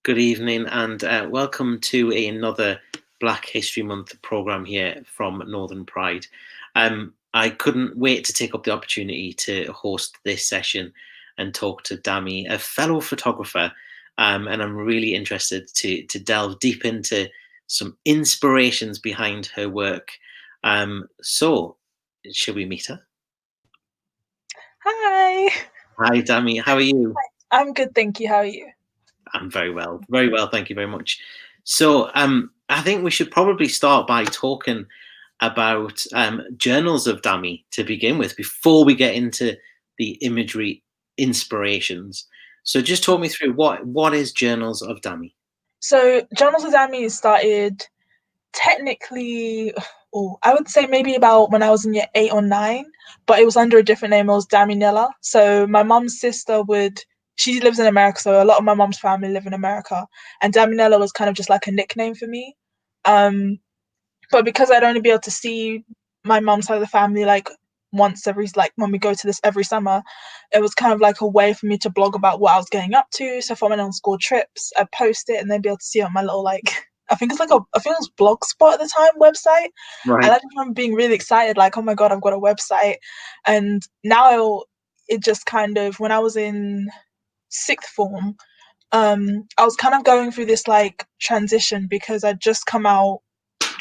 Good evening, and welcome to another Black History Month programme here from Northern Pride. I couldn't wait to take up the opportunity to host this session and talk to Dami, a fellow photographer, and I'm really interested to delve deep into some inspirations behind her work. So, shall we meet her? Hi. Hi, Dami. How are you? I'm good, thank you. How are you? I'm very well. Very well, thank you very much. So, I think we should probably start by talking about Journals of Dami to begin with, before we get into the imagery inspirations. So, just talk me through what is Journals of Dami. So, Journals of Dami started technically, I would say maybe about when I was in year 8 or 9, but it was under a different name. It was Daminella. So, my mum's sister she lives in America, so a lot of my mum's family live in America, and Daminella was kind of just like a nickname for me. Um, but because I'd only be able to see my mum's side of the family like once every like when we go to this every summer, it was kind of like a way for me to blog about what I was getting up to. So if I went on school trips, I'd post it and then be able to see it on my little like I think it's like I think it was Blogspot at the time website. And I Right. just remember being really excited, like, oh my god, I've got a website. And now it just kind of when I was in sixth form, I was kind of going through this like transition because I'd just come out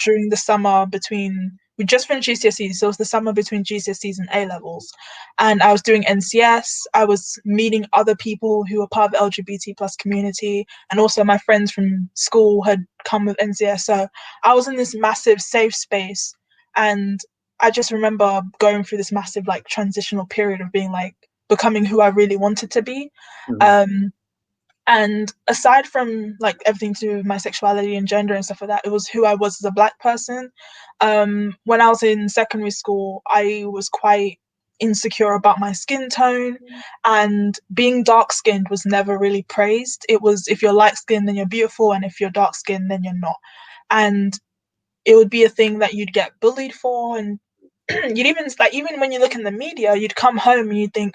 during the summer between we just finished GCSEs, so it was the summer between GCSEs and A levels, and I was doing NCS. I was meeting other people who were part of the LGBT plus community, and also my friends from school had come with NCS. So I was in this massive safe space, and I just remember going through this massive like transitional period of being like becoming who I really wanted to be. Mhm. Um, and aside from like everything to do with my sexuality and gender and stuff like that, it was who I was as a black person. When I was in secondary school, I was quite insecure about my skin tone, and being dark skinned was never really praised. It was if you're light skinned then you're beautiful, and if you're dark skinned then you're not. And it would be a thing that you'd get bullied for, and you'd even when you look in the media, you'd come home and you'd think,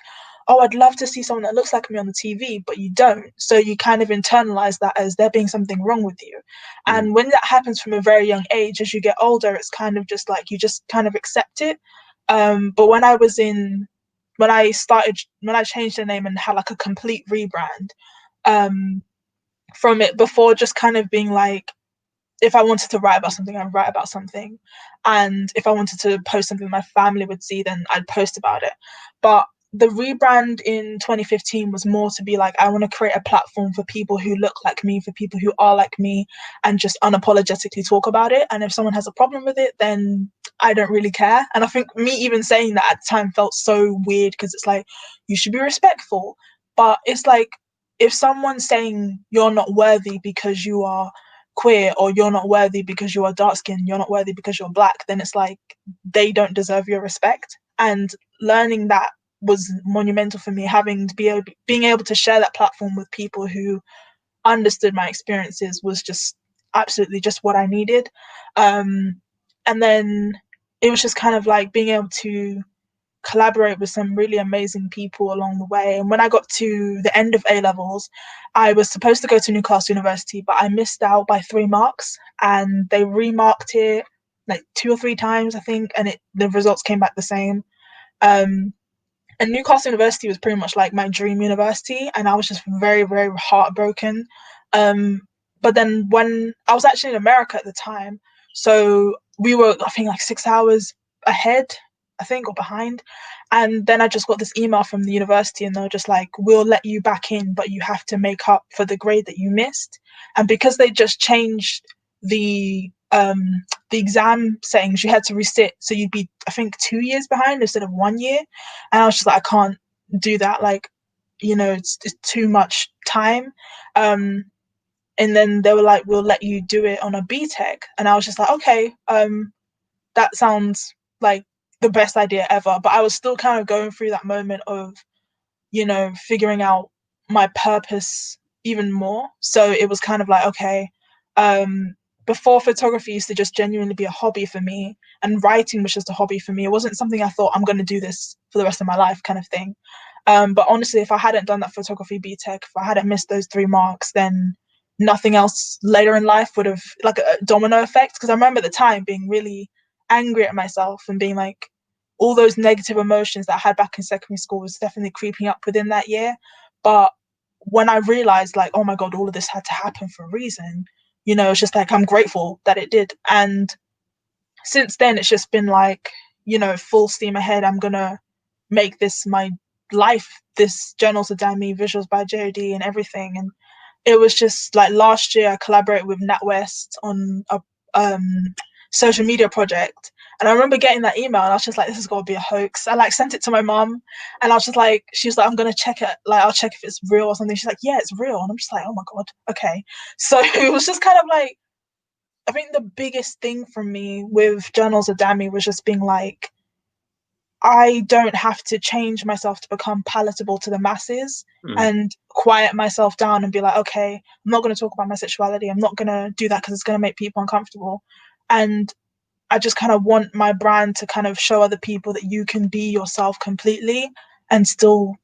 oh, I'd love to see someone that looks like me on the TV, but you don't. So you kind of internalize that as there being something wrong with you. Mhm. And when that happens from a very young age, as you get older, it's kind of just like you just kind of accept it. But when I changed the name and had like a complete rebrand, um, from it before just kind of being like if I wanted to write about something, I'd write about something. And if I wanted to post something my family would see, then I'd post about it. But the rebrand in 2015 was more to be like, I want to create a platform for people who look like me, for people who are like me, and just unapologetically talk about it. And if someone has a problem with it, then I don't really care. And I think me even saying that at the time felt so weird because it's like, you should be respectful. But it's like, if someone's saying you're not worthy because you are queer, or you're not worthy because you are dark skinned, you're not worthy because you're black, then it's like they don't deserve your respect. And learning that was monumental for me, being able to share that platform with people who understood my experiences was just absolutely just what I needed. And then it was just kind of like being able to collaborate with some really amazing people along the way. And when I got to the end of A levels, I was supposed to go to Newcastle University, but I missed out by 3 marks, and they remarked it like 2 or 3 times, I think, and the results came back the same. Um, and Newcastle University was pretty much like my dream university, and I was just very, very heartbroken. Um, but then when I was actually in America at the time, so we were, I think, like 6 hours ahead, I think, or behind. And then I just got this email from the university, and they were just like, "We'll let you back in, but you have to make up for the grade that you missed." And because they just changed the um, the exam settings, you had to resit, so you'd be, I think, 2 years behind instead of 1 year. And I was just like, I can't do that. Like, it's too much time. Um, and then they were like, we'll let you do it on a BTEC. And I was just like, okay, that sounds like the best idea ever. But I was still kind of going through that moment of, figuring out my purpose even more. So it was kind of like, okay, um, before photography used to just genuinely be a hobby for me, and writing was just a hobby for me. It wasn't something I thought I'm going to do this for the rest of my life kind of thing. But honestly, if I hadn't done that photography BTEC, if I hadn't missed those 3 marks, then nothing else later in life would have, like, a domino effect. Because I remember at the time being really angry at myself and being like, all those negative emotions that I had back in secondary school was definitely creeping up within that year. But when I realized, like, oh my God, all of this had to happen for a reason, it's just like, I'm grateful that it did. And since then, it's just been like, full steam ahead. I'm gonna make this my life, this Journals of Dami, visuals by JOD and everything. And it was just like last year I collaborated with NatWest on a social media project. And I remember getting that email and I was just like, this has got to be a hoax. I like sent it to my mom and I was just like, she was like, I'm going to check it. Like, I'll check if it's real or something. She's like, yeah, it's real. And I'm just like, oh my God. Okay. So it was just kind of like, I think the biggest thing for me with Journals of Dami was just being like, I don't have to change myself to become palatable to the masses and quiet myself down and be like, okay, I'm not going to talk about my sexuality. I'm not going to do that because it's going to make people uncomfortable. And I just kind of want my brand to kind of show other people that you can be yourself completely and still,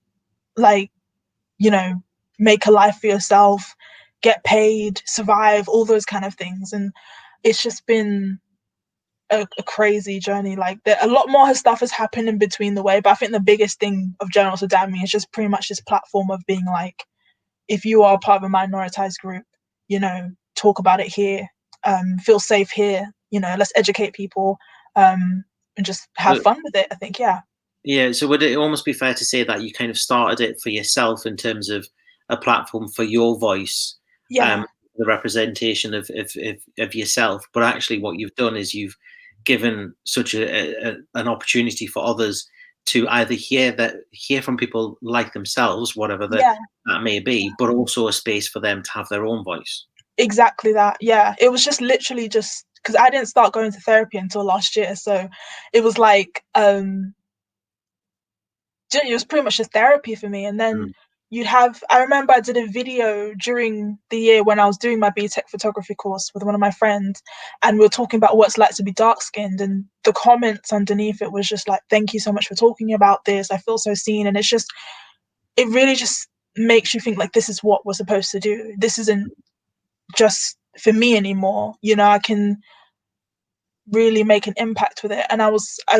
like, make a life for yourself, get paid, survive, all those kind of things. And it's just been a crazy journey. Like, a lot more stuff has happened in between the way, but I think the biggest thing of Journals of Dami is just pretty much this platform of being like, if you are part of a minoritized group, talk about it here, feel safe here, let's educate people, and just have fun with it, I think. Yeah, so would it almost be fair to say that you kind of started it for yourself in terms of a platform for your voice, Yeah. the representation of yourself, but actually what you've done is you've given such an opportunity for others to either hear from people like themselves, whatever Yeah, that may be, but also a space for them to have their own voice. exactly that. Yeah, it was just literally just because I didn't start going to therapy until last year, so it was like, it was pretty much just therapy for me. And then Mm. I remember I did a video during the year when I was doing my BTEC photography course with one of my friends, and we were talking about what it's like to be dark skinned. And the comments underneath it was just like, thank you so much for talking about this. I feel so seen. And it really just makes you think, like, this is what we're supposed to do. This isn't just for me anymore. I can really make an impact with it. And I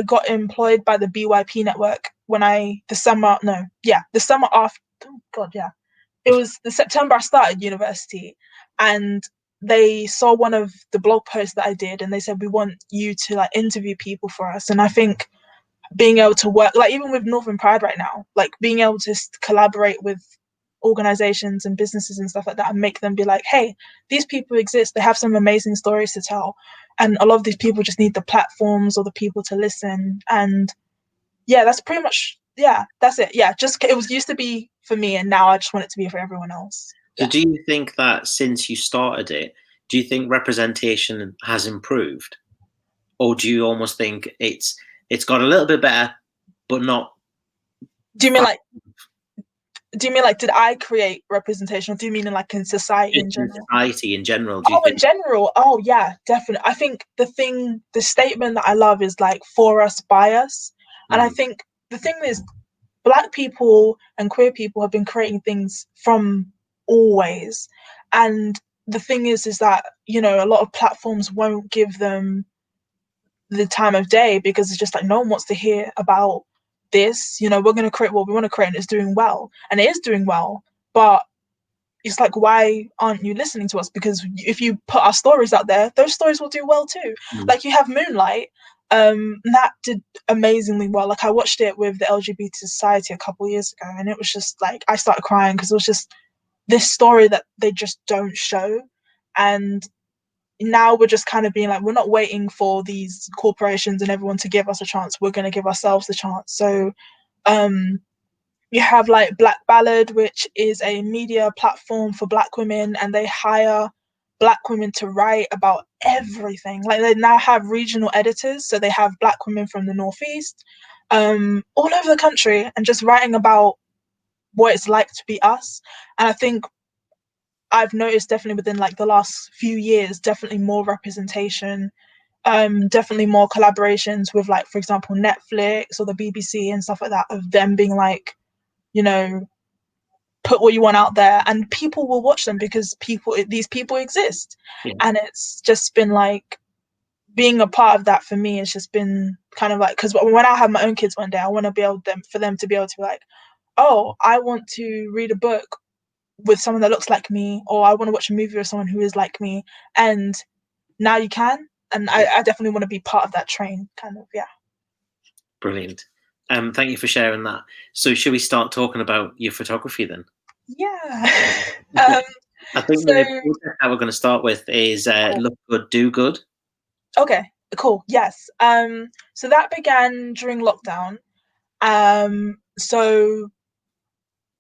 got employed by the BYP network the summer after, oh God, yeah. It was the September I started university, and they saw one of the blog posts that I did and they said, we want you to, like, interview people for us. And I think being able to work, like, even with Northern Pride right now, like, being able to collaborate with organizations and businesses and stuff like that and make them be like, hey, these people exist, they have some amazing stories to tell, and a lot of these people just need the platforms or the people to listen. And yeah, that's pretty much, yeah, that's it. Yeah, just it was used to be for me and now I just want it to be for everyone else. So Yeah. do you think that since you started it, do you think representation has improved? Or do you almost think it's got a little bit better, but not do you mean far like do you mean like, did I create representation, or do you mean in, like, in society in in general? society in general? Do you Oh, in think? general, oh yeah, definitely. I think the statement that I love is like, for us, by us. And I Mm, think the thing is, Black people and queer people have been creating things from always. And the thing is that, a lot of platforms won't give them the time of day because it's just like, no one wants to hear about this. We're going to create what we want to create and it's doing well. And it is doing well. But it's like, why aren't you listening to us? Because if you put our stories out there, those stories will do well too. mm. Like, you have Moonlight, that did amazingly well. Like, I watched it with the LGBT Society a couple of years ago, and it was just like, I started crying because it was just this story that they just don't show. And now we're just kind of being like, we're not waiting for these corporations and everyone to give us a chance. We're going to give ourselves the chance. So, um, you have like Black Ballad, which is a media platform for Black women, and they hire Black women to write about everything. Like, they now have regional editors, so they have Black women from the Northeast, all over the country, and just writing about what it's like to be us. And I think I've noticed definitely within like the last few years, definitely more representation, definitely more collaborations with, like, for example, Netflix or the BBC and stuff like that, of them being like, you know, put what you want out there, and people will watch them because these people exist. Yeah. And it's just been like, being a part of that for me has just been kind of like, because when I have my own kids one day, I want to be able for them to be able to be like, oh, I want to read a book with someone that looks like me, or I want to watch a movie with someone who is like me, and now you can. And I definitely want to be part of that train, kind of. Yeah. Brilliant. Thank you for sharing that. So should we start talking about your photography then? Yeah. I think So the process that we're going to start with is cool. look good, do good. Okay, cool. Yes. So that began during lockdown. So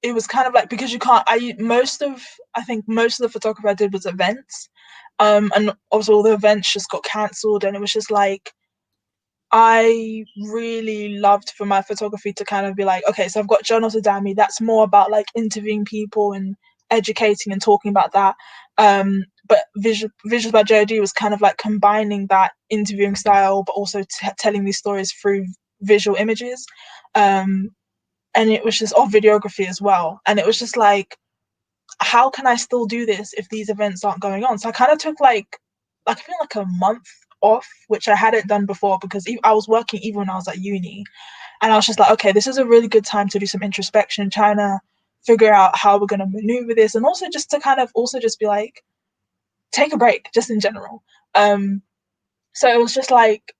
it was kind of like, because you can't, I think most of the photography I did was events. And obviously all the events just got cancelled, and it was just like, I really loved for my photography to kind of be like, okay, so I've got Journals of Dami. That's more about like interviewing people and educating and talking about that. But Visuals by JOD was kind of like combining that interviewing style, but also telling these stories through visual images. And it was just videography as well. And it was just like, how can I still do this if these events aren't going on? So I kind of took like I feel like a month off, which I hadn't done before, because I was working even when I was at uni, and I was just like, okay, this is a really good time to do some introspection, trying to figure out how we're going to maneuver this, and also just to kind of also just be like, take a break, just in general. So it was just like,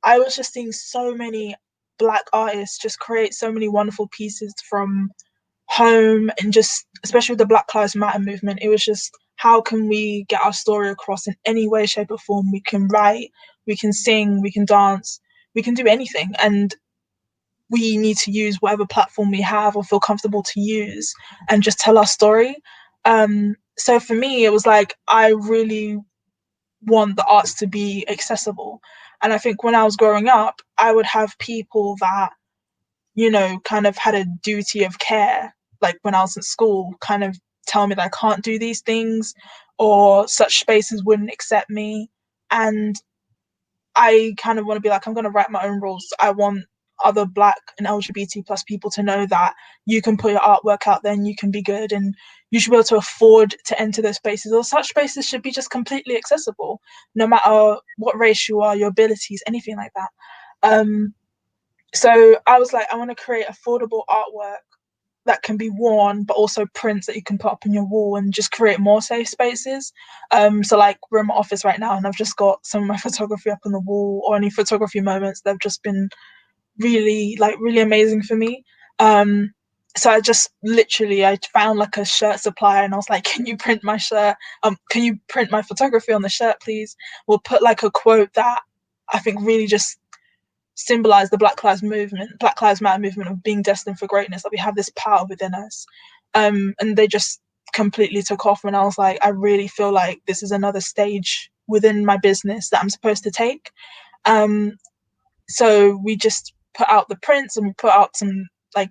I was just seeing so many Black artists just create so many wonderful pieces from home, and just especially with the Black Lives Matter movement, it was just, how can we get our story across in any way, shape, or form? We can write, we can sing, we can dance, we can do anything, and we need to use whatever platform we have or feel comfortable to use and just tell our story. So for me, it was like, I really want the arts to be accessible. And I think when I was growing up, I would have people that, kind of had a duty of care, like when I was at school, kind of tell me that I can't do these things, or such spaces wouldn't accept me. And I kind of want to be like, I'm going to write my own rules. I want other Black and LGBT plus people to know that you can put your artwork out there and you can be good, and you should be able to afford to enter those spaces, or such spaces should be just completely accessible, no matter what race you are, your abilities, anything like that. So I was like, I want to create affordable artwork that can be worn, but also prints that you can put up on your wall, and just create more safe spaces. So like, we're in my office right now, and I've just got some of my photography up on the wall, or any photography moments that have just been really amazing for me. So I found like a shirt supplier, and I was like, can you print my shirt? Can you print my photography on the shirt, please? We'll put like a quote that I think really just symbolize the Black Lives Matter movement, of being destined for greatness, that we have this power within us. And they just completely took off, and I was like, I really feel like this is another stage within my business that I'm supposed to take. So we just put out the prints, and we put out some, like,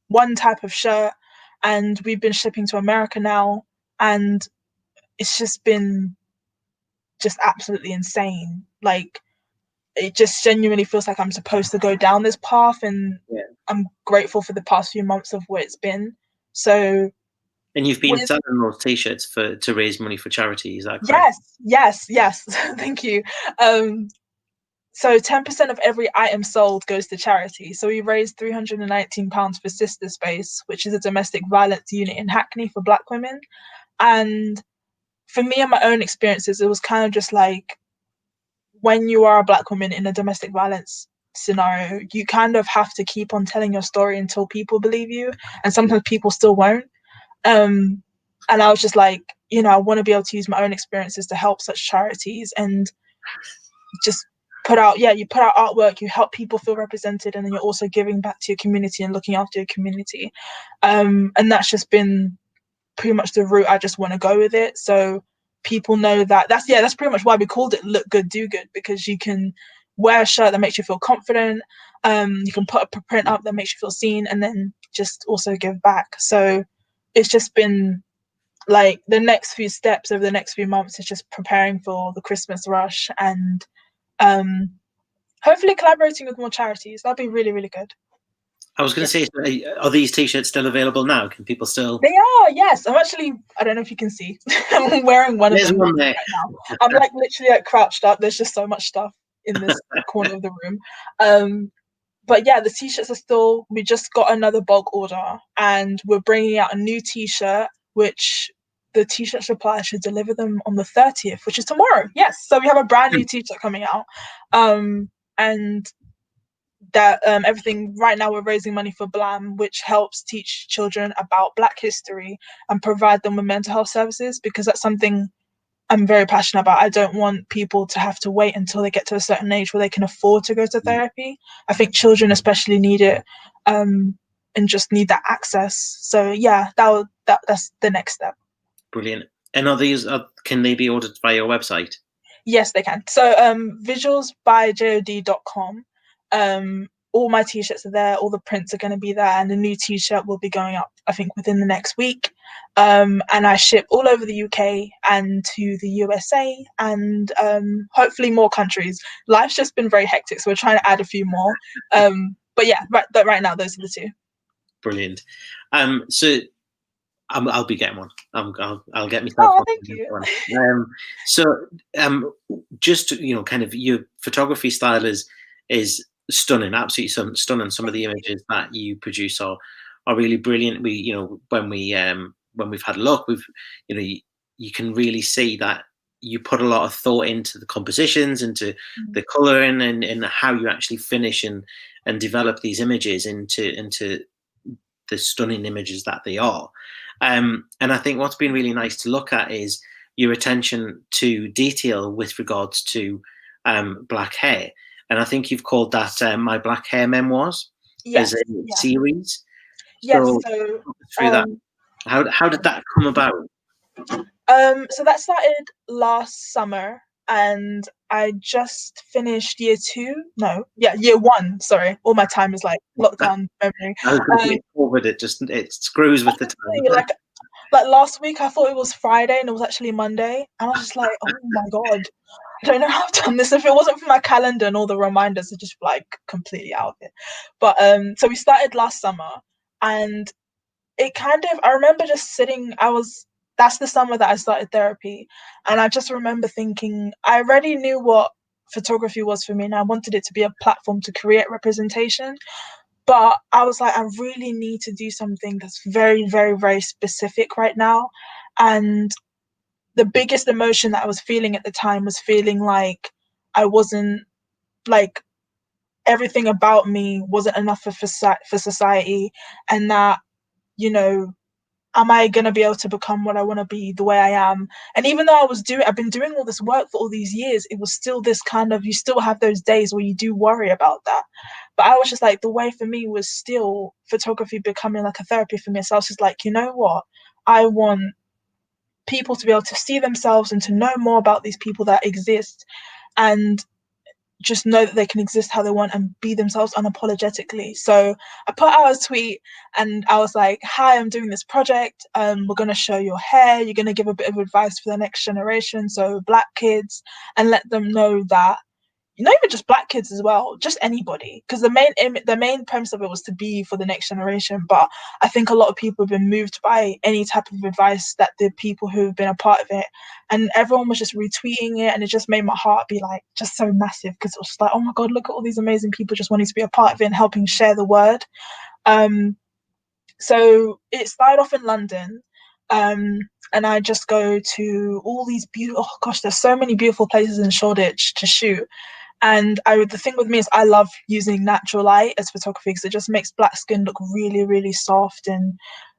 one type of shirt, and we've been shipping to America now, and it's just been just absolutely insane. Like, it just genuinely feels like I'm supposed to go down this path, and Yeah. I'm grateful for the past few months of where it's been. So And you've been with selling those t-shirts to raise money for charity, is that correct? yes, thank you. So 10% of every item sold goes to charity. So we raised £319 for Sister Space, which is a domestic violence unit in Hackney for Black women. And for me and my own experiences, it was kind of just like, when you are a Black woman in a domestic violence scenario, you kind of have to keep on telling your story until people believe you, and sometimes people still won't. Um, and I was just like, I want to be able to use my own experiences to help such charities, and just you put out artwork, you help people feel represented, and then you're also giving back to your community and looking after your community. And that's just been pretty much the route I just want to go with it. So people know that's pretty much why we called it Look Good, Do Good, because you can wear a shirt that makes you feel confident. You can put a print up that makes you feel seen, and then just also give back. So it's just been like, the next few steps over the next few months is just preparing for the Christmas rush, and hopefully collaborating with more charities. That'd be really, really good. I was going to Yes. say, are these t-shirts still available now? Can people still? They are, yes. I'm actually, I don't know if you can see, I'm wearing one of There's them one there. right now. I'm like literally like crouched up. There's just so much stuff in this corner of the room. But yeah, the t-shirts are still, we just got another bulk order and we're bringing out a new t-shirt, which the t-shirt supplier should deliver them on the 30th, which is tomorrow. Yes. So we have a brand new t-shirt coming out. And that everything right now we're raising money for BLAM, which helps teach children about Black history and provide them with mental health services, because that's something I'm very passionate about. I don't want people to have to wait until they get to a certain age where they can afford to go to therapy. I think children especially need it, and just need that access. So yeah, that's the next step. Brilliant. And are these, can they be ordered via your website? Yes, they can. So visualsbyjod.com. All my t-shirts are there, all the prints are going to be there, and the new t-shirt will be going up, I think, within the next week. And I ship all over the UK and to the USA and hopefully more countries. Life's just been very hectic, so we're trying to add a few more. But yeah, right now those are the two. Brilliant. So I'll be getting one. I'll get myself Oh, one. thank you. So just kind of your photography style is stunning, absolutely stunning. Some of the images that you produce are really brilliant. When we've had a look, you can really see that you put a lot of thought into the compositions, into the coloring, and how you actually finish and develop these images into the stunning images that they are. And I think what's been really nice to look at is your attention to detail with regards to black hair. And I think you've called that My Black Hair Memoirs as Yes, a yeah. series. Yes, So so talk us through that. How did that come about? So that started last summer, and I just finished year two. No, yeah, year one. Sorry, all my time is like lockdown memory. I was going to Um, say forward. It screws with the honestly, time. like last week, I thought it was Friday, and it was actually Monday, and I was just like, oh my god, I don't know how I've done this. If it wasn't for my calendar and all the reminders, I'd just like completely out of it. But so we started last summer, and it kind of, I remember just sitting, that's the summer that I started therapy, and I just remember thinking I already knew what photography was for me, and I wanted it to be a platform to create representation, but I was like, I really need to do something that's very, very, very specific right now. And the biggest emotion that I was feeling at the time was feeling like I wasn't, like, everything about me wasn't enough for society, and that, you know, am I gonna be able to become what I want to be the way I am? And even though I've been doing all this work for all these years, it was still this kind of, you still have those days where you do worry about that. But I was just like, the way for me was still photography becoming like a therapy for me. So I was just like, you know what? I want people to be able to see themselves and to know more about these people that exist, and just know that they can exist how they want and be themselves unapologetically. So I put out a tweet and I was like, hi, I'm doing this project. We're going to show your hair. You're going to give a bit of advice for the next generation, so Black kids, and let them know that, not even just Black kids as well, just anybody, because the main premise of it was to be for the next generation. But I think a lot of people have been moved by any type of advice that the people who've been a part of it, and everyone was just retweeting it, and it just made my heart be like just so massive, because it was just like, oh my god, look at all these amazing people just wanting to be a part of it and helping share the word. um so it started off in London, um and I just go to all these beautiful, oh gosh, there's so many beautiful places in Shoreditch to shoot. And the thing with me is I love using natural light as photography, because it just makes black skin look really, really soft, and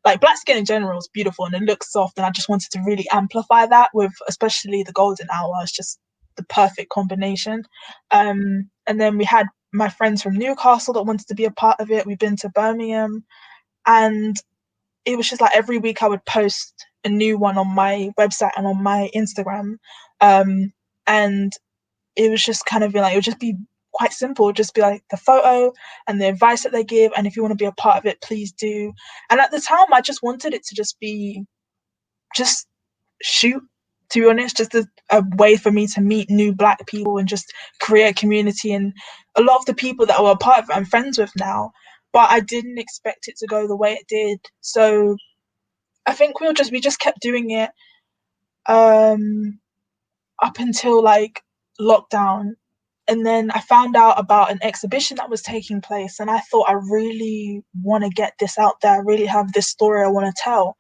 like black skin in general is beautiful and it looks soft. And I just wanted to really amplify that with, especially the golden hour. It's just the perfect combination. And then we had my friends from Newcastle that wanted to be a part of it. We've been to Birmingham, and it was just like every week I would post a new one on my website and on my Instagram. And it was just kind of like, it would just be quite simple, just be like the photo and the advice that they give, and if you want to be a part of it, please do. And at the time I just wanted it to just be, just shoot, to be honest, just a way for me to meet new black people and just create a community. And a lot of the people that were a part of it I'm friends with now. but I didn't expect it to go the way it did. So I think we just kept doing it um up until like lockdown. And then I found out about an exhibition that was taking place, and I thought, I really want to get this out there. I really have this story I want to tell.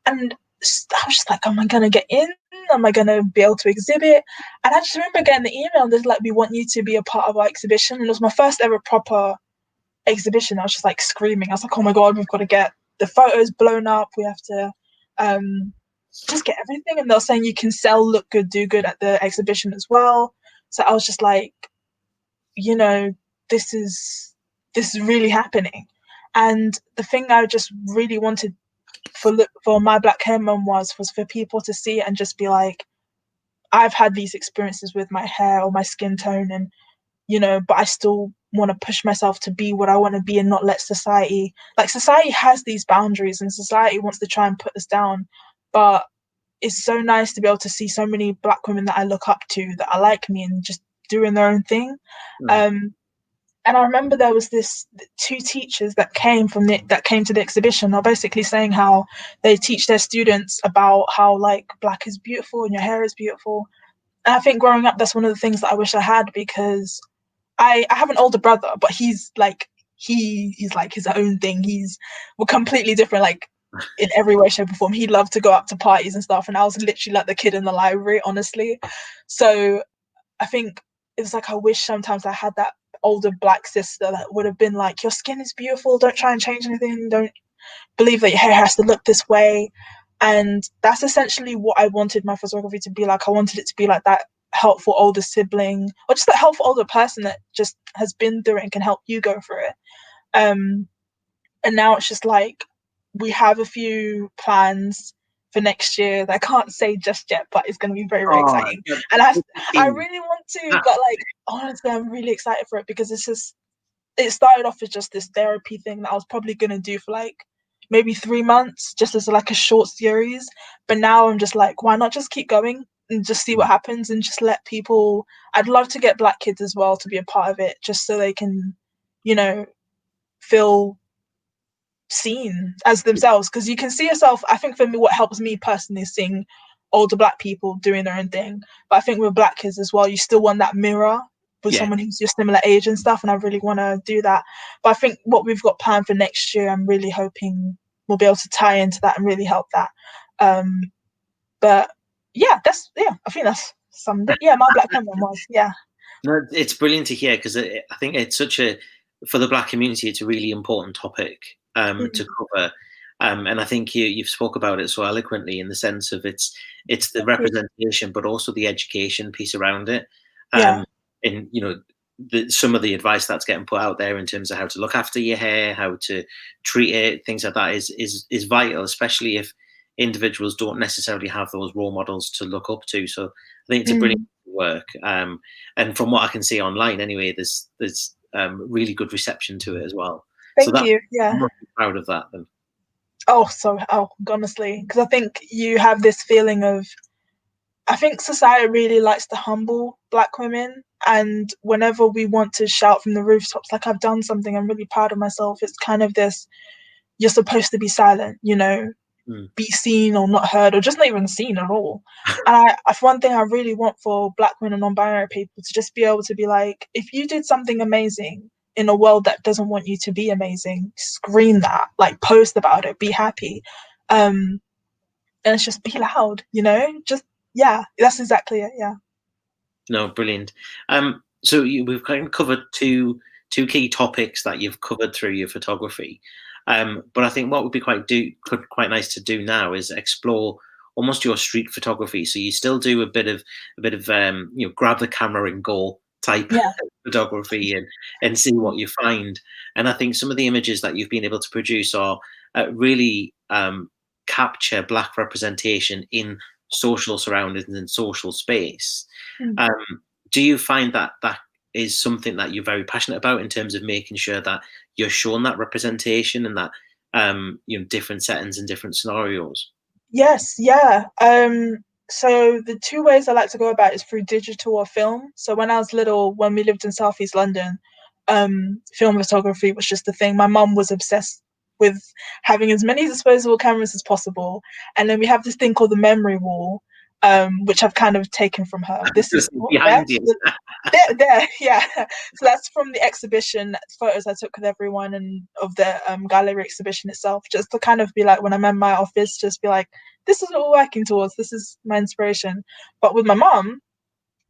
And I was just like, am I going to get in? Am I going to be able to exhibit? And I just remember getting the email, and they're like, we want you to be a part of our exhibition. And it was my first ever proper exhibition. I was just like screaming. I was like, oh my God, we've got to get the photos blown up. We have to just get everything. And they're saying you can sell Look Good, Do Good at the exhibition as well. So I was just like, you know, this is really happening. And the thing I just really wanted for my Black Hair Memoirs was for people to see it and just be like, I've had these experiences with my hair or my skin tone, and but I still want to push myself to be what I want to be and not let society, like, society has these boundaries and society wants to try and put us down. But it's so nice to be able to see so many Black women that I look up to, that are like me and just doing their own thing. Um, and I remember there was this two teachers that came to the exhibition. They're basically saying how they teach their students about how, like, Black is beautiful and your hair is beautiful. And I think growing up, that's one of the things that I wish I had, because I have an older brother, but he's like he's like his own thing. We're completely different, like, in every way, shape, or form. He loved to go out to parties and stuff, and I was literally like the kid in the library, honestly. So I think it's like, I wish sometimes I had that older Black sister that would have been like, your skin is beautiful, don't try and change anything, don't believe that your hair has to look this way. And that's essentially what I wanted my photography to be like. I wanted it to be like that helpful older sibling, or just that helpful older person that just has been through it and can help you go through it. um and now it's just like, we have a few plans for next year that I can't say just yet, but it's going to be very, very Oh, exciting. And I really want to, that, but like, honestly, I'm really excited for it, because it started off as just this therapy thing that I was probably going to do for like maybe 3 months, just as like a short series. But now I'm just like, why not just keep going and just see what happens, and just let people. I'd love to get Black kids as well to be a part of it, just so they can, you know, feel seen as themselves, because you can see yourself. I think for me, what helps me personally is seeing older Black people doing their own thing. But I think with Black kids as well, you still want that mirror with yeah. someone who's your similar age and stuff, and I really want to do that. But I think what we've got planned for next year, I'm really hoping we'll be able to tie into that and really help that. But yeah, I think that's some. Yeah, my Black Hair Memoirs. Yeah. No, it's brilliant to hear, because I think it's for the Black community, it's a really important topic to cover. And I think you've spoke about it so eloquently, in the sense of it's the representation, but also the education piece around it. Yeah. And some of the advice that's getting put out there in terms of how to look after your hair, how to treat it, things like that is vital, especially if individuals don't necessarily have those role models to look up to. So I think it's a brilliant work. And from what I can see online, anyway, there's really good reception to it as well. Thank you. I'm Yeah. really proud of that. Then. Honestly, because I think you have this feeling of, I think society really likes to humble Black women, and whenever we want to shout from the rooftops, like, I've done something, I'm really proud of myself, it's kind of this, you're supposed to be silent, be seen or not heard, or just not even seen at all. And one thing I really want for Black women and non-binary people, to just be able to be like, if you did something amazing in a world that doesn't want you to be amazing, scream that, like, post about it, be happy. And it's just, be loud, just, yeah, that's exactly it. Yeah. No, brilliant. So we've kind of covered two key topics that you've covered through your photography. But I think what would be quite nice to do now is explore almost your street photography. So you still do a bit of grab the camera and go type Yeah. photography, and see what you find. And I think some of the images that you've been able to produce are really capture Black representation in social surroundings and social space. Do you find that is something that you're very passionate about, in terms of making sure that you're showing that representation, and that different settings and different scenarios? Yes, yeah. So the two ways I like to go about is through digital or film. So when I was little, when we lived in Southeast London, film photography was just the thing. My mum was obsessed with having as many disposable cameras as possible, and then we have this thing called the memory wall, which I've kind of taken from her. This is Behind you. there, yeah. So that's from the exhibition photos I took with everyone and of the gallery exhibition itself, just to kind of be like, when I'm in my office, just be like, this is what we're working towards. This is my inspiration. But with my mum,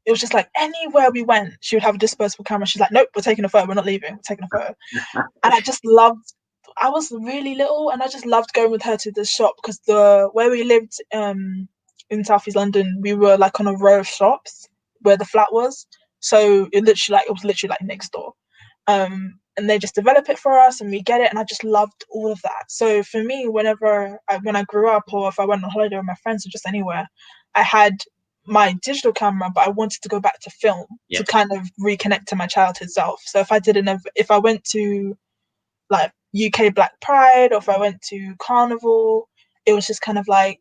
it was just like anywhere we went, she would have a disposable camera. She's like, nope, we're taking a photo. We're not leaving. We're taking a photo. And I just loved. I was really little, and I just loved going with her to the shop because the where we lived in Southeast London, we were like on a row of shops where the flat was. So it was literally like next door. And they just develop it for us, and we get it, and I just loved all of that. So for me, when I grew up, or if I went on holiday with my friends or just anywhere, I had my digital camera, but I wanted to go back to film to kind of reconnect to my childhood self. So if I went to like UK Black Pride, or if I went to Carnival, it was just kind of like,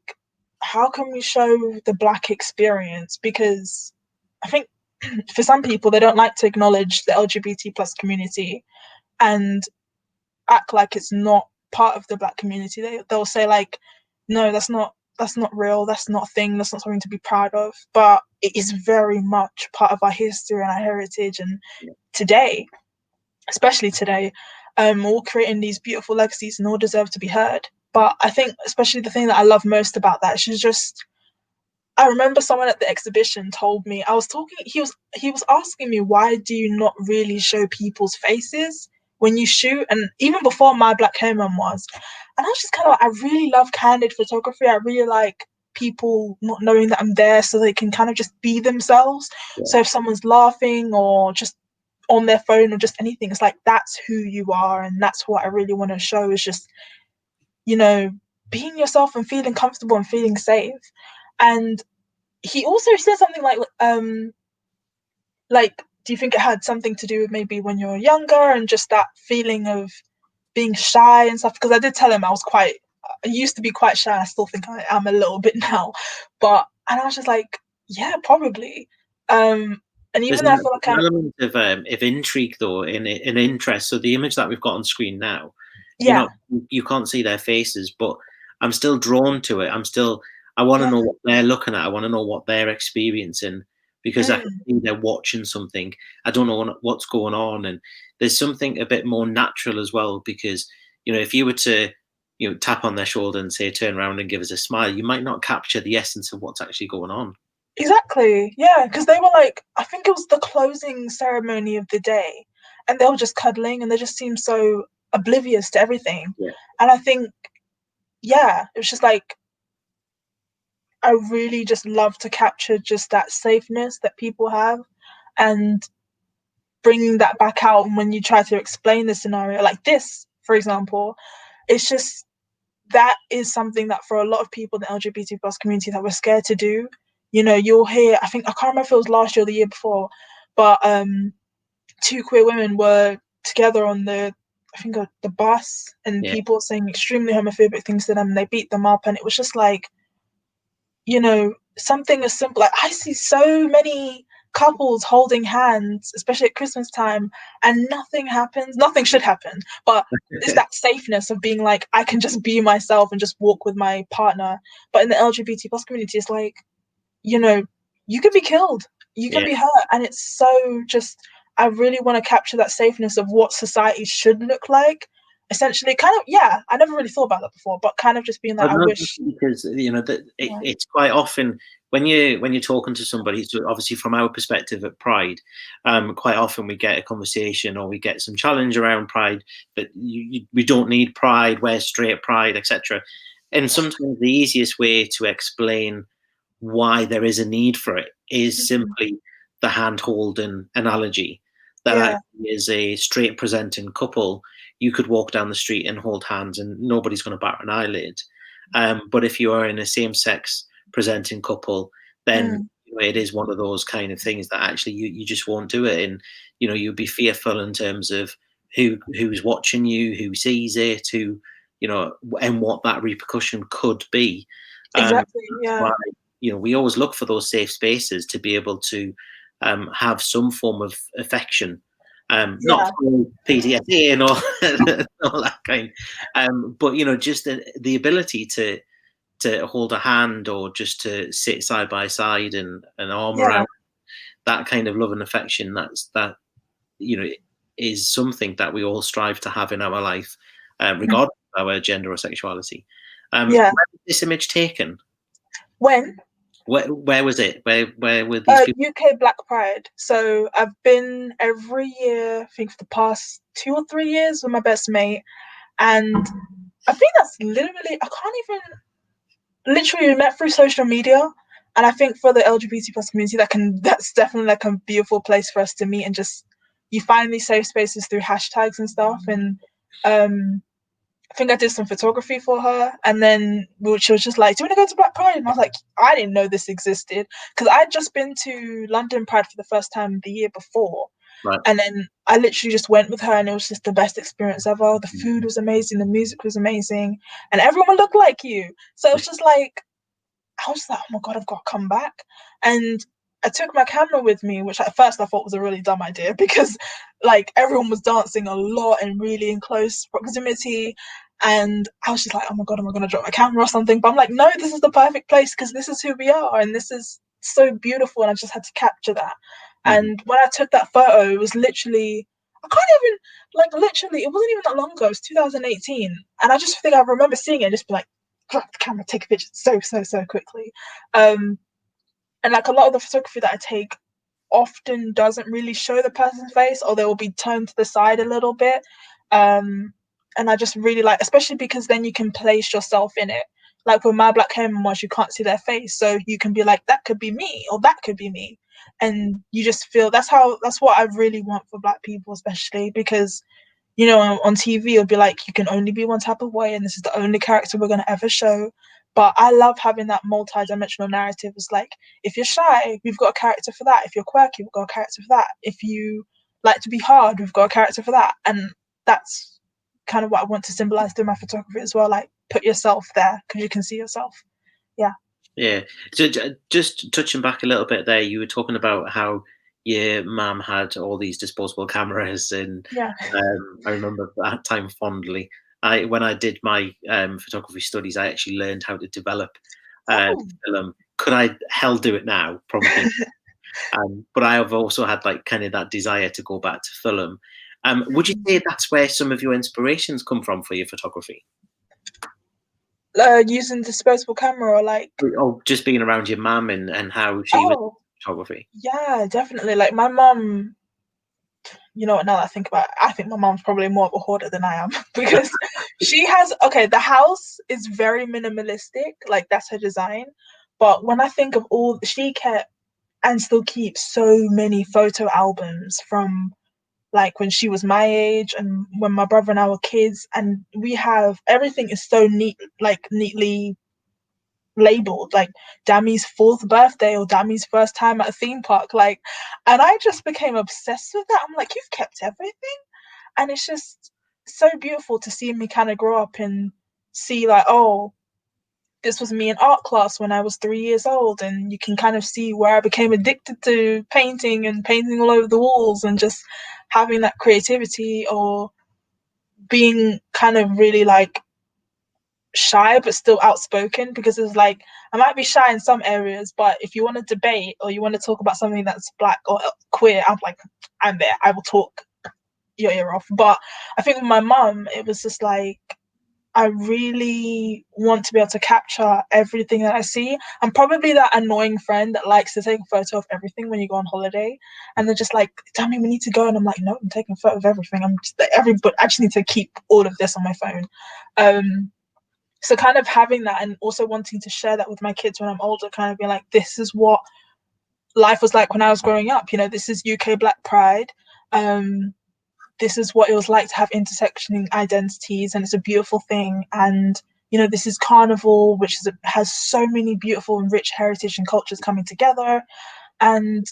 how can we show the Black experience? Because I think for some people, they don't like to acknowledge the LGBT plus community and act like it's not part of the Black community. They'll say like, no, that's not real, that's not a thing, that's not something to be proud of. But it is very much part of our history and our heritage. And today, especially today, we're all creating these beautiful legacies and all deserve to be heard. But I think especially the thing that I love most about that, she's just, I remember someone at the exhibition told me, he was asking me, why do you not really show people's faces when you shoot? And even before my Black Hair Memoirs, and I was just kind of like, I really love candid photography. I really like people not knowing that I'm there, so they can kind of just be themselves. So if someone's laughing or just on their phone or just anything, it's like, that's who you are, and that's what I really want to show, is just, you know, being yourself and feeling comfortable and feeling safe. And he also said something like, do you think it had something to do with maybe when you're younger and just that feeling of being shy and stuff? Because I did tell him I used to be quite shy. I still think I am a little bit now, and I was just like, yeah, probably. And There's even though I an feel like I'm, element of intrigue though, in interest. So the image that we've got on screen now, yeah, you can't see their faces, but I'm still drawn to it. I want to yeah, know what they're looking at. I want to know what they're experiencing, because I can mm, see they're watching something. I don't know what's going on, and there's something a bit more natural as well. Because if you were to tap on their shoulder and say turn around and give us a smile, you might not capture the essence of what's actually going on. exactly, yeah, because they were like, I think it was the closing ceremony of the day, and they were just cuddling, and they just seemed so oblivious to everything. Yeah, And I think, yeah, it was just like, I really just love to capture just that safeness that people have, and bringing that back out when you try to explain the scenario like this, for example. It's just, that is something that for a lot of people in the LGBT plus community that we're scared to do. You'll hear, I think, I can't remember if it was last year or the year before, but two queer women were together on I think the bus, and yeah, people saying extremely homophobic things to them, and they beat them up, and it was just like, something as simple, like, I see so many couples holding hands, especially at Christmas time, and nothing happens. Nothing should happen, but it's that safeness of being like, I can just be myself and just walk with my partner. But in the LGBT plus community, it's like, you know, you could be killed, you can yeah. be hurt, and it's so just. I really want to capture that safeness of what society should look like. Essentially, kind of, yeah. I never really thought about that before, but kind of just being like, But I no, wish. because that Yeah. it's quite often when you're talking to somebody. So obviously, from our perspective at Pride, quite often we get a conversation or we get some challenge around Pride that we don't need Pride, we're straight Pride, etc. And sometimes the easiest way to explain why there is a need for it is Mhm. simply the hand holding analogy. That Yeah. actually is a straight presenting couple. You could walk down the street and hold hands, and nobody's going to bat an eyelid. But if you are in a same sex presenting couple, then Mm. it is one of those kind of things that actually you just won't do it. And you'll be fearful in terms of who's watching you, who sees it, and what that repercussion could be. Exactly. That's why Yeah. we always look for those safe spaces to be able to have some form of affection, Not Yeah. for PTSD and all that kind, but just the ability to hold a hand or just to sit side by side and an arm Yeah. around, that kind of love and affection. That is something that we all strive to have in our life, regardless of our gender or sexuality. Yeah. Where was this image taken? When? Where was it? Where were these people? UK Black Pride. So I've been every year, I think for the past 2 or 3 years with my best mate. And I think that's literally, I can't even, literally we met through social media. And I think for the LGBT plus community, that's definitely like a beautiful place for us to meet and just, you find these safe spaces through hashtags and stuff. And I think I did some photography for her, and then she was just like, "Do you want to go to Black Pride?" And I was like, "I didn't know this existed," because I'd just been to London Pride for the first time the year before, Right. and then I literally just went with her, and it was just the best experience ever. The food was amazing, the music was amazing, and everyone looked like you. So it was just like, I was like, oh my god, I've got to come back. And I took my camera with me, which at first I thought was a really dumb idea because like everyone was dancing a lot and really in close proximity. And I was just like, oh my god, am I going to drop my camera or something? But I'm like, no, this is the perfect place because this is who we are and this is so beautiful. And I just had to capture that. Mm-hmm. And when I took that photo, it was literally, I can't even, like, literally, it wasn't even that long ago. It was 2018. And I just think I remember seeing it and just be like, grab the camera, take a picture so quickly. And like a lot of the photography that I take often doesn't really show the person's face, or they will be turned to the side a little bit. And I just really like, especially because then you can place yourself in it. Like with my Black Hair Memoirs, you can't see their face, so you can be like, that could be me, or that could be me, and you just feel that's what I really want for Black people, especially because on TV, it'll be like, you can only be one type of way, and this is the only character we're going to ever show. But I love having that multi-dimensional narrative. It's like, if you're shy, we've got a character for that. If you're quirky, we've got a character for that. If you like to be hard, we've got a character for that. And that's kind of what I want to symbolize through my photography as well. Like, put yourself there because you can see yourself. Yeah. Yeah. So just touching back a little bit there, you were talking about how your mum had all these disposable cameras, and Yeah. I remember that time fondly. When I did my photography studies, I actually learned how to develop Oh. film. Could I hell do it now? Probably. But I have also had like kind of that desire to go back to film. Would you say that's where some of your inspirations come from for your photography? Using disposable camera or like, Or just being around your mum and how she was oh, photography? yeah, definitely. Like my mum, now that I think about it, I think my mom's probably more of a hoarder than I am because she has, okay, the house is very minimalistic, like that's her design. But when I think of all, she kept and still keeps so many photo albums from like when she was my age and when my brother and I were kids. And we have everything is so neat, like neatly labeled, like Dami's fourth birthday or Dami's first time at a theme park. Like, and I just became obsessed with that. I'm like, you've kept everything, and it's just so beautiful to see me kind of grow up and see like, oh, this was me in art class when I was 3 years old, and you can kind of see where I became addicted to painting and painting all over the walls and just having that creativity, or being kind of really like shy but still outspoken, because it's like I might be shy in some areas, but if you want to debate or you want to talk about something that's Black or queer, I'm there. I will talk your ear off. But I think with my mum, it was just like, I really want to be able to capture everything that I see. I'm probably that annoying friend that likes to take a photo of everything when you go on holiday, and they're just like, "Tell me we need to go," and I'm like, "No, I'm taking a photo of everything. I'm just everybody. I just need to keep all of this on my phone." So kind of having that and also wanting to share that with my kids when I'm older, kind of being like, this is what life was like when I was growing up. This is UK Black Pride. This is what it was like to have intersectioning identities, and it's a beautiful thing. And this is Carnival, which has so many beautiful and rich heritage and cultures coming together. And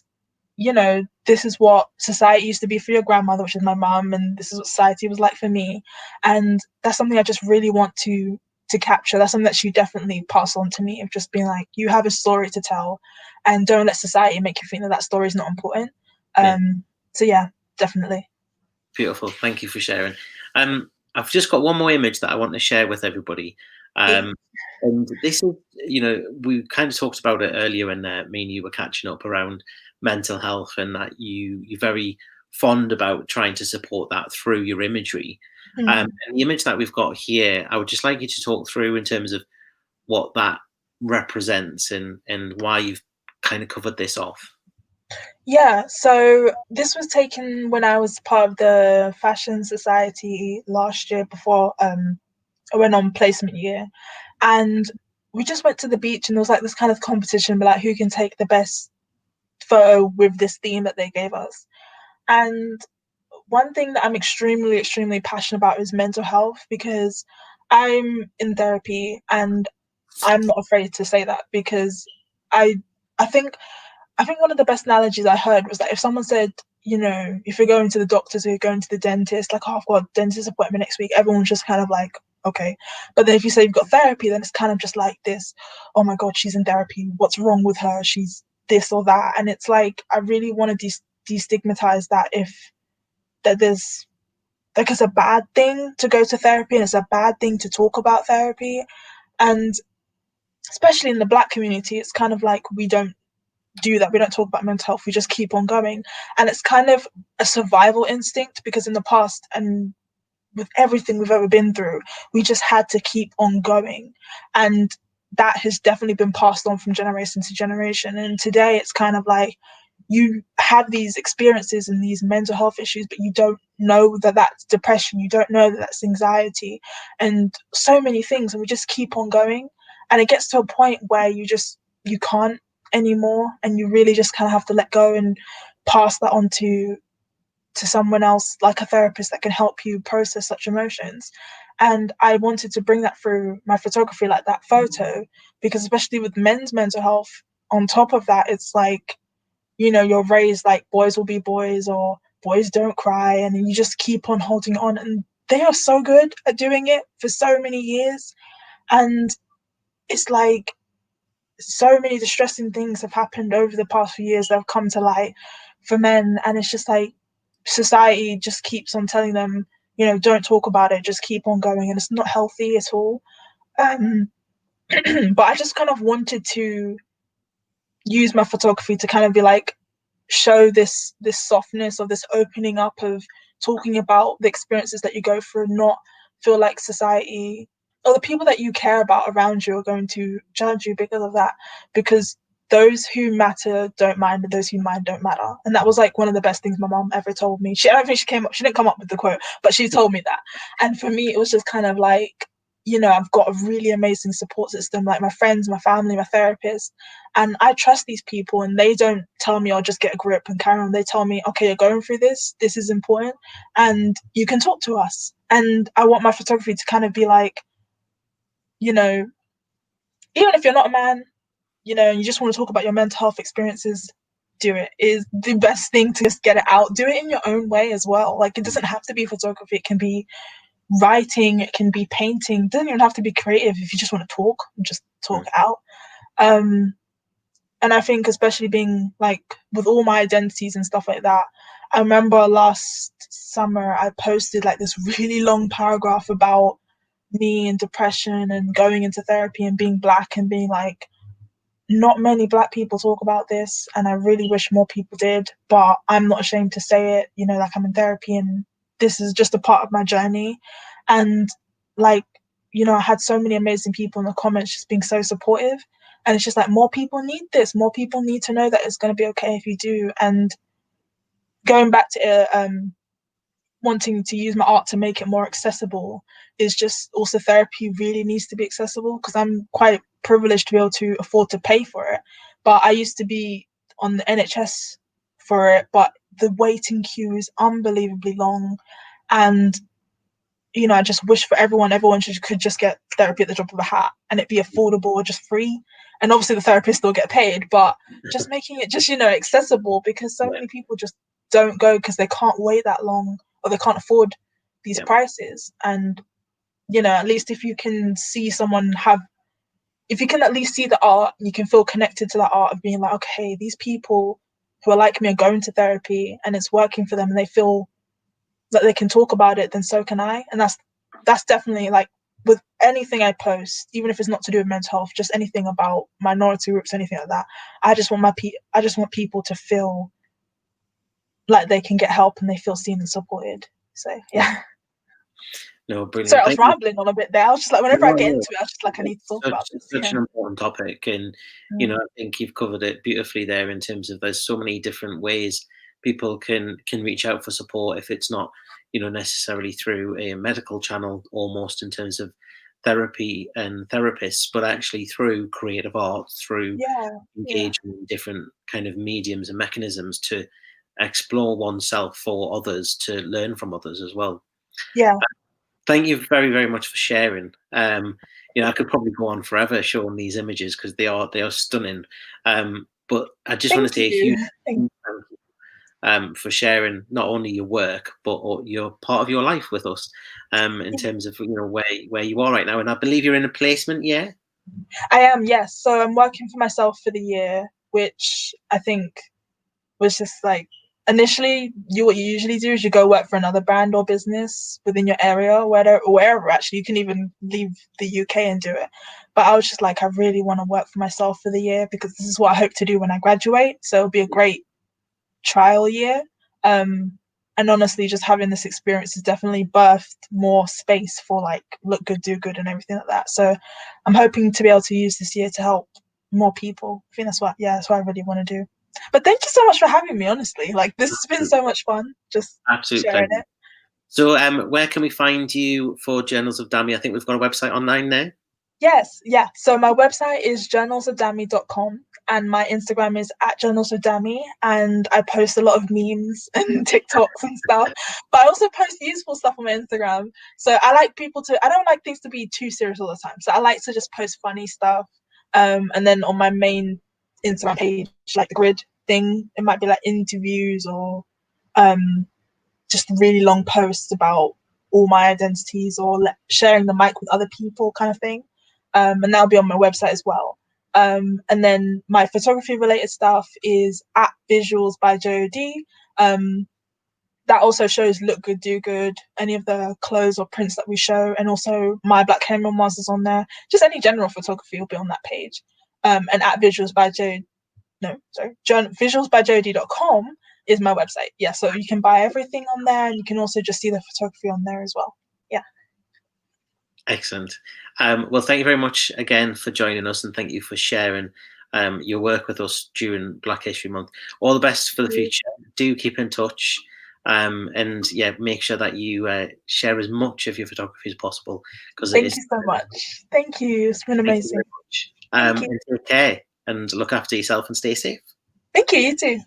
this is what society used to be for your grandmother, which is my mum, and this is what society was like for me. And that's something I just really want to capture. That's something that she definitely passed on to me, of just being like, you have a story to tell, and don't let society make you think that story is not important. Yeah. So yeah, definitely. Beautiful. Thank you for sharing. I've just got one more image that I want to share with everybody. Yeah. And this is, we kind of talked about it earlier when me and you were catching up around mental health, and that you're very fond about trying to support that through your imagery. And the image that we've got here, I would just like you to talk through in terms of what that represents and why you've kind of covered this off. Yeah, so this was taken when I was part of the Fashion Society last year before I went on placement year. And we just went to the beach and there was like this kind of competition, but like who can take the best photo with this theme that they gave us. And one thing that I'm extremely, extremely passionate about is mental health because I'm in therapy and I'm not afraid to say that because I I think I think one of the best analogies I heard was that if someone said, if you're going to the doctors or you're going to the dentist, like, oh, I've got a dentist appointment next week, everyone's just kind of like, okay. But then if you say you've got therapy, then it's kind of just like this, oh my God, she's in therapy. What's wrong with her? She's this or that. And it's like, I really want to destigmatize that that there's, like, it's a bad thing to go to therapy and it's a bad thing to talk about therapy. And especially in the Black community, it's kind of like we don't do that. We don't talk about mental health. We just keep on going. And it's kind of a survival instinct because in the past and with everything we've ever been through, we just had to keep on going. And that has definitely been passed on from generation to generation. And today it's kind of like you have these experiences and these mental health issues, but you don't know that that's depression. You don't know that that's anxiety and so many things. And we just keep on going. And it gets to a point where you can't anymore. And you really just kind of have to let go and pass that on to someone else, like a therapist that can help you process such emotions. And I wanted to bring that through my photography, like that photo, because especially with men's mental health, on top of that, it's like, you're raised like boys will be boys or boys don't cry, and you just keep on holding on. And they are so good at doing it for so many years. And it's like so many distressing things have happened over the past few years that have come to light for men. And it's just like society just keeps on telling them, don't talk about it, just keep on going. And it's not healthy at all. Um, but I just kind of wanted to use my photography to kind of be like, show this softness or this opening up of talking about the experiences that you go through, not feel like society or the people that you care about around you are going to judge you because of that, because those who matter don't mind and those who mind don't matter. And that was like one of the best things my mom ever told me. I don't think she didn't come up with the quote, but she told me that. And for me it was just kind of like, I've got a really amazing support system, like my friends, my family, my therapist, and I trust these people, and they don't tell me, I'll just get a grip and carry on. They tell me, okay, you're going through this. This is important. And you can talk to us. And I want my photography to kind of be like, you know, even if you're not a man, and you just want to talk about your mental health experiences, do it. Is the best thing to just get it out. Do it in your own way as well. Like, it doesn't have to be photography. It can be writing. It can be painting. It doesn't even have to be creative. If you just want to talk, just talk it out. And I think especially being like with all my identities and stuff like that, I remember last summer I posted like this really long paragraph about me and depression and going into therapy and being Black and being like, not many Black people talk about this, and I really wish more people did, but I'm not ashamed to say it, like I'm in therapy and this is just a part of my journey. And like, I had so many amazing people in the comments just being so supportive. And it's just like, more people need this. More people need to know that it's going to be okay if you do. And going back to wanting to use my art to make it more accessible is just also therapy really needs to be accessible, because I'm quite privileged to be able to afford to pay for it. But I used to be on the NHS for it, but the waiting queue is unbelievably long. And I just wish for everyone could just get therapy at the drop of a hat and it be affordable or just free. And obviously the therapists still get paid, but just making it just, accessible, because so many people just don't go because they can't wait that long or they can't afford these prices. And, at least if you can see if you can at least see the art, you can feel connected to that art of being like, okay, these people who are like me are going to therapy and it's working for them and they feel that they can talk about it, then so can I. And that's definitely like with anything I post, even if it's not to do with mental health, just anything about minority groups, anything like that. I just want people to feel like they can get help and they feel seen and supported. So yeah. No, brilliant. Sorry, I was Thank you. rambling on a bit there. I was just like, whenever I get into it, I was just like, I need to talk about this. Such Yeah. an important topic, and I think you've covered it beautifully there in terms of there's so many different ways people can reach out for support if it's not necessarily through a medical channel, almost in terms of therapy and therapists, but actually through creative art, through Yeah. engaging in different kind of mediums and mechanisms to explore oneself for others, to learn from others as well. Yeah. Thank you very, very much for sharing. I could probably go on forever showing these images because they are stunning. But I just want to say a huge thank you for sharing not only your work but your part of your life with us, in terms of where you are right now. And I believe you're in a placement, yeah. I am, yes. So I'm working for myself for the year, which I think was just like initially what you usually do is you go work for another brand or business within your area, wherever actually. You can even leave the UK and do it. But I was just like, I really want to work for myself for the year because this is what I hope to do when I graduate. So it'll be a great trial year. And honestly, just having this experience has definitely birthed more space for like look good, do good, and everything like that. So I'm hoping to be able to use this year to help more people. I think that's what I really want to do. But thank you so much for having me. Honestly, like this has been so much fun. Just Absolute sharing pleasure. it. So, where can we find you for Journals of Dami? I think we've got a website online now. Yes, yeah. So my website is journalsofdami.com and my Instagram is at journalsofdami, and I post a lot of memes and TikToks and stuff. But I also post useful stuff on my Instagram. So I don't like things to be too serious all the time. So I like to just post funny stuff. And then on my main Instagram page, like the grid thing, it might be like interviews or um just really long posts about all my identities or sharing the mic with other people kind of thing. And that'll be on my website as well. And then my photography related stuff is at Visuals by JOD. That also shows Look Good, Do Good, any of the clothes or prints that we show, and also my Black Hair Memoirs is on there. Just any general photography will be on that page. And at Visuals by JOD, no, sorry, visualsbyjod.com is my website. Yeah, so you can buy everything on there, and you can also just see the photography on there as well. Yeah. Excellent. Well, thank you very much again for joining us, and thank you for sharing your work with us during Black History Month. All the best for the future. Do keep in touch, and yeah, make sure that you share as much of your photography as possible because Thank you so much. Thank you. It's been amazing. Thank you very much. And take care and look after yourself and stay safe. Thank you. You too.